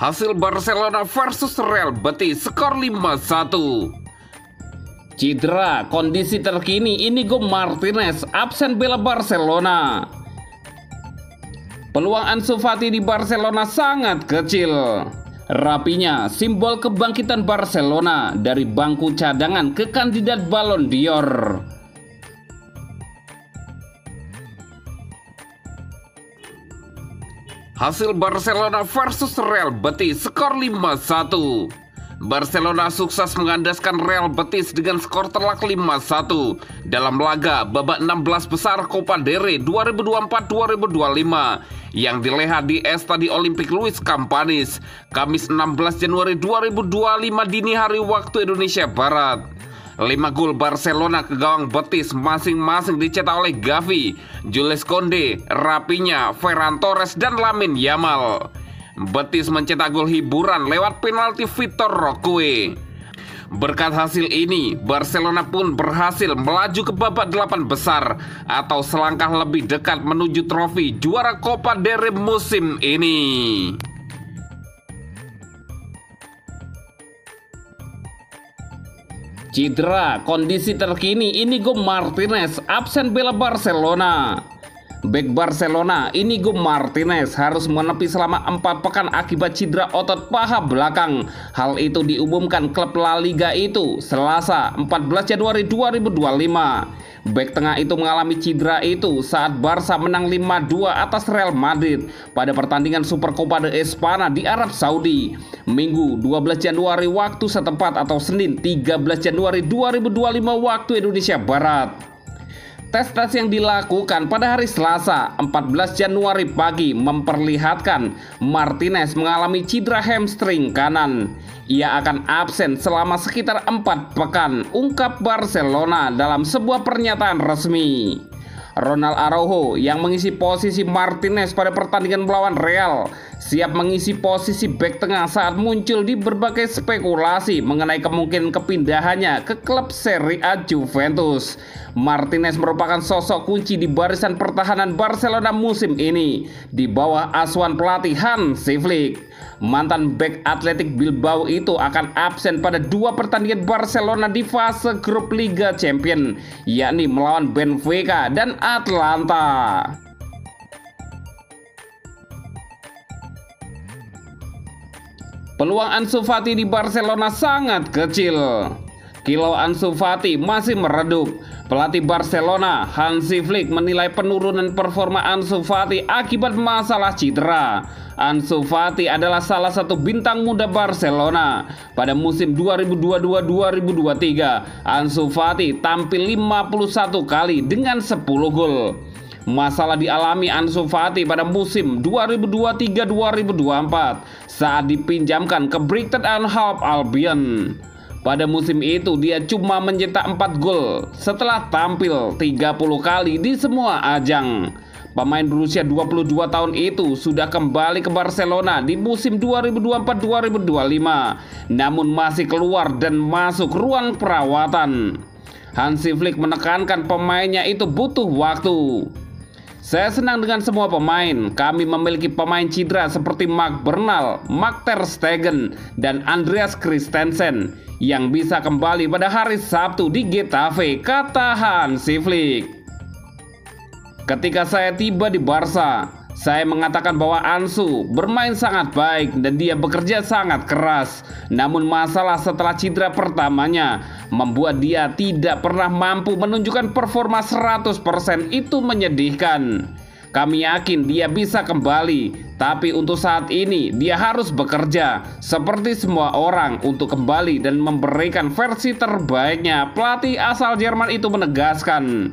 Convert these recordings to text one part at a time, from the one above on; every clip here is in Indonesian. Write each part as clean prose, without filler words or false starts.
Hasil Barcelona versus Real Betis skor 5-1. Cedera, kondisi terkini Inigo Martinez absen bela Barcelona. Peluang Ansu Fati di Barcelona sangat kecil. Rapinya simbol kebangkitan Barcelona dari bangku cadangan ke kandidat Ballon d'Or. Hasil Barcelona versus Real Betis skor 5-1. Barcelona sukses mengandaskan Real Betis dengan skor telak 5-1 dalam laga babak 16 besar Copa del Rey 2024-2025 yang dileha di Estadio Olímpic Luis Campanis, Kamis 16 Januari 2025 dini hari waktu Indonesia Barat. 5 gol Barcelona ke gawang Betis masing-masing dicetak oleh Gavi, Jules Koundé, Rapinya, Ferran Torres, dan Lamine Yamal. Betis mencetak gol hiburan lewat penalti Vitor Roque. Berkat hasil ini, Barcelona pun berhasil melaju ke babak 8 besar atau selangkah lebih dekat menuju trofi juara Copa del Rey musim ini. Cedera, kondisi terkini Inigo Martinez absen bela Barcelona. Bek Barcelona Inigo Martinez harus menepi selama 4 pekan akibat cedera otot paha belakang. Hal itu diumumkan klub La Liga itu Selasa 14 Januari 2025. Bek tengah itu mengalami cedera itu saat Barca menang 5-2 atas Real Madrid pada pertandingan Super Copa de Espanya di Arab Saudi, Minggu 12 Januari waktu setempat atau Senin 13 Januari 2025 waktu Indonesia Barat. Tes yang dilakukan pada hari Selasa 14 Januari pagi memperlihatkan Martinez mengalami cedera hamstring kanan. Ia akan absen selama sekitar 4 pekan, ungkap Barcelona dalam sebuah pernyataan resmi. Ronald Araujo yang mengisi posisi Martinez pada pertandingan melawan Real siap mengisi posisi bek tengah saat muncul di berbagai spekulasi mengenai kemungkinan kepindahannya ke klub Serie A Juventus. Martinez merupakan sosok kunci di barisan pertahanan Barcelona musim ini di bawah asuhan pelatih Hansi Flick. Mantan bek Athletic Bilbao itu akan absen pada 2 pertandingan Barcelona di fase grup Liga Champions, yakni melawan Benfica dan Atlanta. Peluang Ansu Fati di Barcelona sangat kecil. Kilau Ansu Fati masih meredup. Pelatih Barcelona Hansi Flick menilai penurunan performa Ansu Fati akibat masalah cedera. Ansu Fati adalah salah satu bintang muda Barcelona. Pada musim 2022-2023, Ansu Fati tampil 51 kali dengan 10 gol. Masalah dialami Ansu Fati pada musim 2023-2024 saat dipinjamkan ke Brighton and Hove Albion. Pada musim itu dia cuma mencetak 4 gol setelah tampil 30 kali di semua ajang. Pemain berusia 22 tahun itu sudah kembali ke Barcelona di musim 2024-2025, namun masih keluar dan masuk ruang perawatan. Hansi Flick menekankan pemainnya itu butuh waktu. Saya senang dengan semua pemain. Kami memiliki pemain cedera seperti Marc Bernal, Mark ter Stegen, dan Andreas Christensen yang bisa kembali pada hari Sabtu di Getafe, kata Hansi Flick. Ketika saya tiba di Barca, saya mengatakan bahwa Ansu bermain sangat baik dan dia bekerja sangat keras. Namun masalah setelah cedera pertamanya membuat dia tidak pernah mampu menunjukkan performa 100%. Itu menyedihkan. Kami yakin dia bisa kembali, tapi untuk saat ini dia harus bekerja seperti semua orang untuk kembali dan memberikan versi terbaiknya, pelatih asal Jerman itu menegaskan.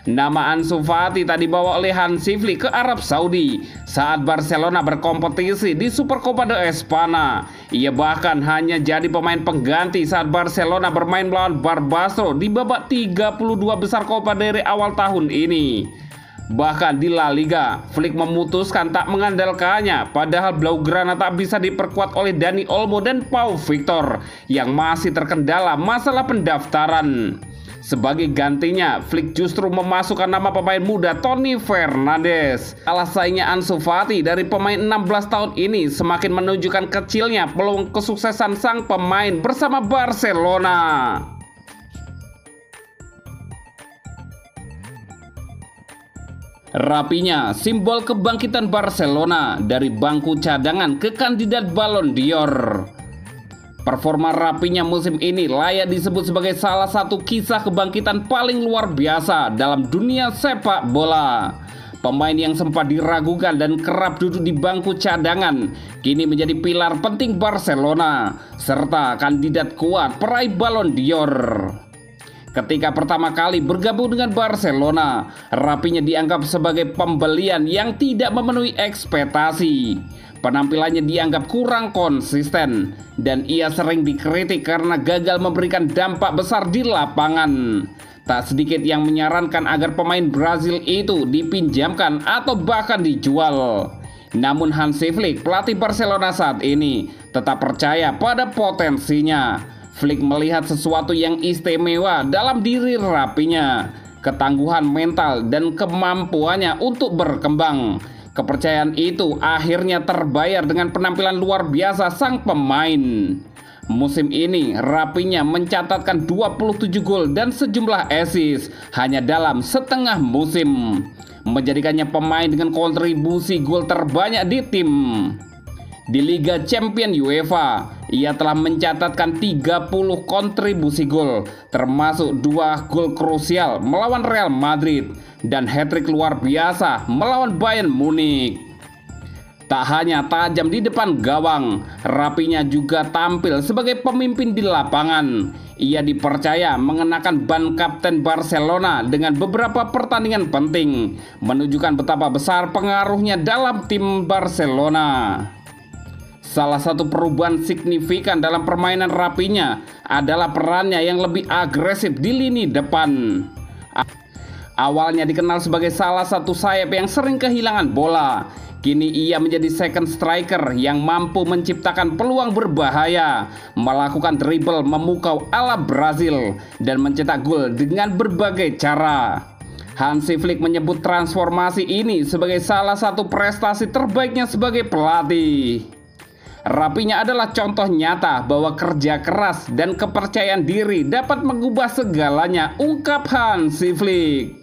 Nama Ansu Fati tadi dibawa oleh Hansi Flick ke Arab Saudi saat Barcelona berkompetisi di Super Copa de Espanya. Ia bahkan hanya jadi pemain pengganti saat Barcelona bermain melawan Barbastro di babak 32 besar Copa del Rey awal tahun ini. Bahkan di La Liga, Flick memutuskan tak mengandalkannya, padahal Blaugrana tak bisa diperkuat oleh Dani Olmo dan Pau Victor yang masih terkendala masalah pendaftaran. Sebagai gantinya, Flick justru memasukkan nama pemain muda Toni Fernandes. Kalah saingnya Ansu Fati dari pemain 16 tahun ini semakin menunjukkan kecilnya peluang kesuksesan sang pemain bersama Barcelona. Rapinya, simbol kebangkitan Barcelona dari bangku cadangan ke kandidat Ballon d'Or. Performa Rapinya musim ini layak disebut sebagai salah satu kisah kebangkitan paling luar biasa dalam dunia sepak bola. Pemain yang sempat diragukan dan kerap duduk di bangku cadangan kini menjadi pilar penting Barcelona serta kandidat kuat peraih Ballon d'Or. Ketika pertama kali bergabung dengan Barcelona, Rapinya dianggap sebagai pembelian yang tidak memenuhi ekspektasi. Penampilannya dianggap kurang konsisten dan ia sering dikritik karena gagal memberikan dampak besar di lapangan. Tak sedikit yang menyarankan agar pemain Brazil itu dipinjamkan atau bahkan dijual. Namun Hansi Flick, pelatih Barcelona saat ini, tetap percaya pada potensinya. Flick melihat sesuatu yang istimewa dalam diri Rapinya, ketangguhan mental dan kemampuannya untuk berkembang. Kepercayaan itu akhirnya terbayar dengan penampilan luar biasa sang pemain. Musim ini Rapinya mencatatkan 27 gol dan sejumlah assist hanya dalam setengah musim, menjadikannya pemain dengan kontribusi gol terbanyak di tim. Di Liga Champions UEFA, ia telah mencatatkan 30 kontribusi gol, termasuk 2 gol krusial melawan Real Madrid dan hat-trick luar biasa melawan Bayern Munich. Tak hanya tajam di depan gawang, Rapinya juga tampil sebagai pemimpin di lapangan. Ia dipercaya mengenakan ban kapten Barcelona dengan beberapa pertandingan penting, menunjukkan betapa besar pengaruhnya dalam tim Barcelona. Salah satu perubahan signifikan dalam permainan Rapinya adalah perannya yang lebih agresif di lini depan. Awalnya dikenal sebagai salah satu sayap yang sering kehilangan bola, kini ia menjadi second striker yang mampu menciptakan peluang berbahaya, melakukan dribble memukau ala Brazil, dan mencetak gol dengan berbagai cara. Hansi Flick menyebut transformasi ini sebagai salah satu prestasi terbaiknya sebagai pelatih. Rapinya adalah contoh nyata bahwa kerja keras dan kepercayaan diri dapat mengubah segalanya, ungkap Hansi Flick.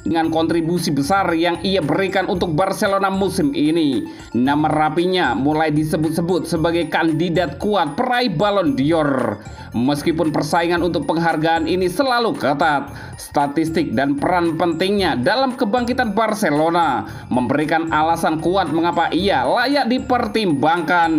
Dengan kontribusi besar yang ia berikan untuk Barcelona musim ini, nama Rapinya mulai disebut-sebut sebagai kandidat kuat peraih Ballon d'Or. Meskipun persaingan untuk penghargaan ini selalu ketat, statistik dan peran pentingnya dalam kebangkitan Barcelona memberikan alasan kuat mengapa ia layak dipertimbangkan.